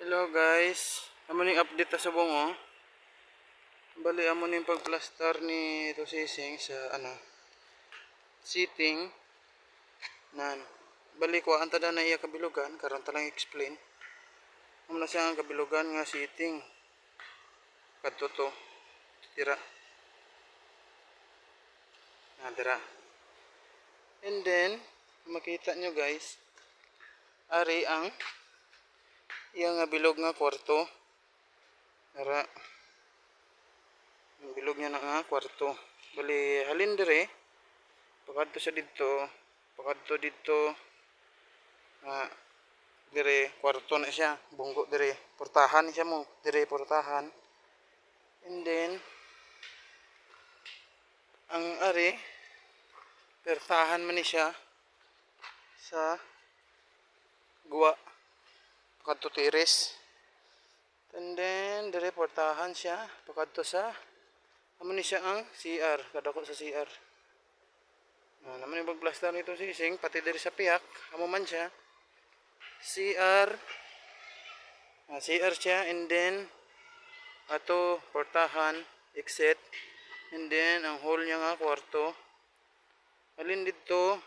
Hello guys, amo ning update ta sa bungo. Bali amo ning pagplaster ni ito sising sa seating nan. Bali ko anta na iya kabilugan karon ta lang explain. Amo na siya ang kabilugan nga seating. Kadto to tira. Dira. And then makita nyo guys, ari ang iya nga bilog nga kwarto. Ara ang bilog niya na nga kwarto. Bali halin dire pakadto sa didto, pakadto didto dire kwarto na siya, bunggo dire, portahan siya mo, dire portahan. And then ang ari pertahan man ni siya sa guwa pakadto tiris. And then dire portahan siya pakadto sa amo ni siya ang CR, kadako sa CR. Naman yung pagplaster nito sising, pati diri sa piyak, amo man siya. CR, CR siya, and then ato portahan, exit, and then ang hole niya nga kwarto. Alin dito,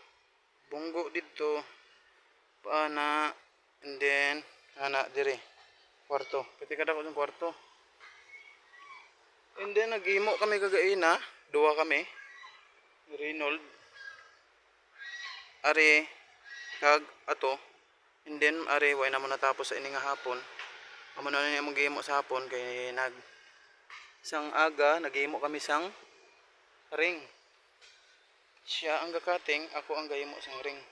bunggo dito, paana, and then ana diri kwarto. Pati kadako ng kwarto. And then nagimo kami kagaina, duwa kami. Reynold ari kag ato, and then ari way na mo natapos sa ini nga hapon. Amo na ni among gihimo sa hapon kay sang aga nagihimo kami sang ring. Siya ang gakating, ako ang gahimo sang ring.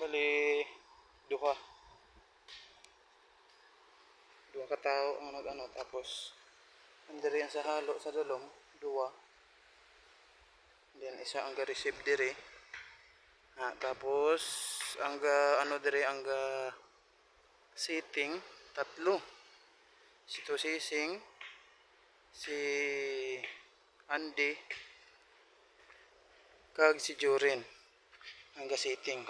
Bali duha ka tao ang tapos andiri ang sa halo sa dalom duwa, then isa ang ga-receive dire tapos ang ga dire ang ga sitting tatlo, si to sising, si Andy kag si Jorin ang ga sitting.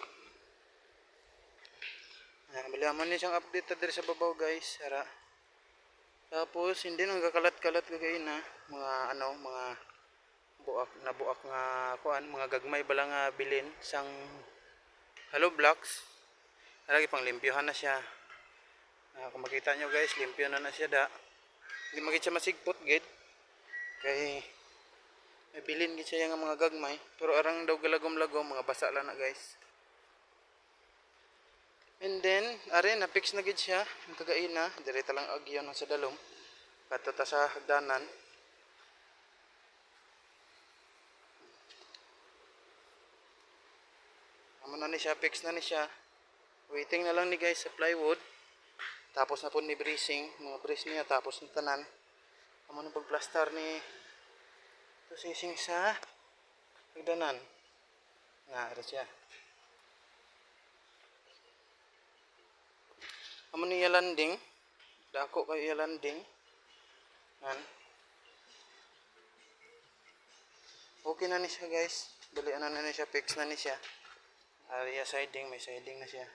Baliaman ni siyang update dire sa babaw guys, ara. Tapos hindi nang gakalat-kalat kagaina mga mga buak nga kuan, mga gagmay bala nga bilin sang hollow blocks. Lagi pang limpyohan na siya. Kung makita nyo guys, limpyo na siya da. Hindi makita siya masigpot gid. Kay may bilin gid siya nga mga gagmay, pero arang daw galagom-lagom mga basa lang na guys. And then, are na fix na gid siya, ang kagaina, dire ta lang agyon sa dalom. Kadto ta sa hagdanan. Amo na ni siya, fix na ni siya. Waiting na lang ni guys sa plywood. Tapos na po ni bracing, mga brace niya tapos na tanan. Amo na pagplaster ni to sising sa hagdanan. Ara siya. Amo niya landing, dako kayo iya landing. Okay na ni siya guys, bali na ni siya, fix na ni siya. Area siding, may siding na siya.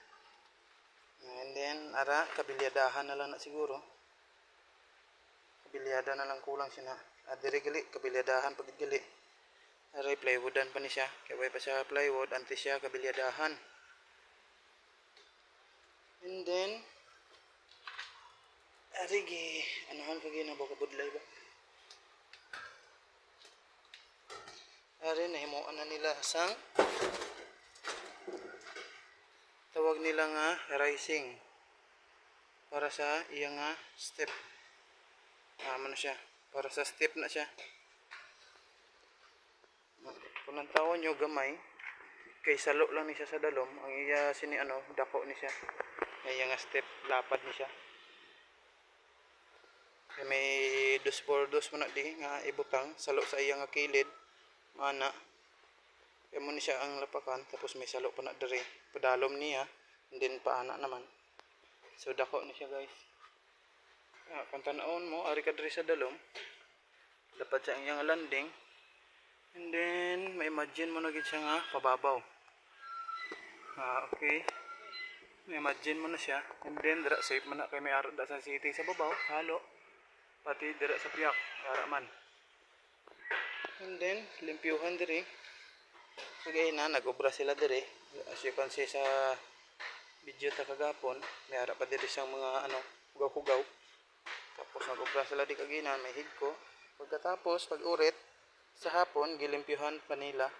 And then ara kabilyadahan na lang na siguro. Kabilyada na lang kulang siya na. Dire gali kabilyadahan pagid gali. Ara plywoodan pa ni siya, kay way pa siya plywood antes siya kabilyadahan. And then arigi, anuhan pa gina ba kabudlay ba? Ari nahimuan na nila sang tawag nila nga rising para sa iya nga step. Ano siya? Para sa step na siya. Kung ang tawon nyo gamay, kay salo lang ni siya sa dalom, ang iya sini dako ni siya. Iya nga step, lapad ni siya. May dos bordos mo na di nga ibutang salo sa iya nga kilid mana kaya mo ni siya ang lapakan, tapos may salo pa na dire padalom niya, and then paana naman, so dako ni siya guys. Kung tanaon mo ari ka dire sa dalom, dapat siya ang iyang landing, and then may imagine mo na gid siya nga pababaw. Okay. Imagine mo na siya. And then, dira safe man na kay may aro da sa city sa babaw. Halo. Pati dira sa piyak. Yara man. And then, limpyuhan diri. Kagay na, nag-obra sila diri. As you can see sa video ta kagapon, may ara pa diri siyang mga ano, hugaw-hugaw. Tapos nag-obra sila di kagina, may higko. Pagkatapos, pag-urit, sa hapon, gilimpyuhan pa nila.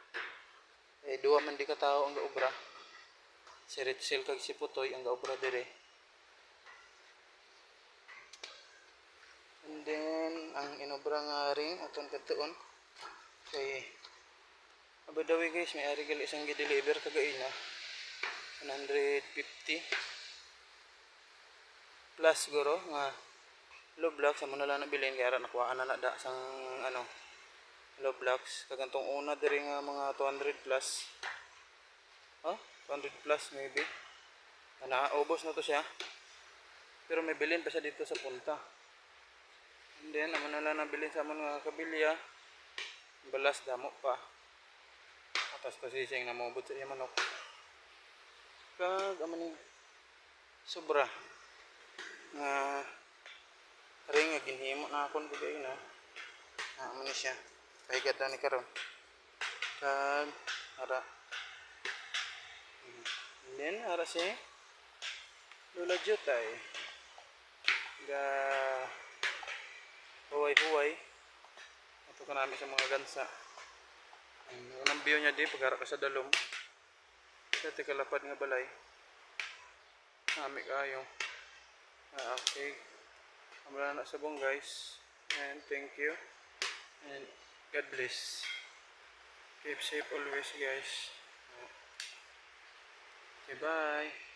Duwa man di ka tao ang gaobra. Si Ritzel kag si Putoy ang gaobra dire. And then ang inobra nga ring aton kadtuon kay abadawi guys, may ari gali isang gi-deliver kagaina 150 plus guro nga low blocks amo na lang nabilin kay ara nakuha na da sang ano low blocks kagantong una dire nga mga 200 plus. 200 plus maybe. Naubos na to siya. Pero may bilin pa siya dito sa punta. And then, naman na lang nabilin sa mga kabilya. Balas damo pa. Atas to sising na mabot sa iya manok. Kag, amanin, sobra. Nga, ring nga ginhimo na akong bigay na. Amanin siya. Kahigad na ni karon. Kag, ara. And then, ara siya. Lula Jutay. Ga huway-huway. Ito ka namin sa mga gansa. Unang view niya di, pagharap ka sa dalom. Sa tikalapad nga balay. Nami kayo. Okay. Amala na sabong guys. And thank you. And God bless. Keep safe always guys. Okay, bye.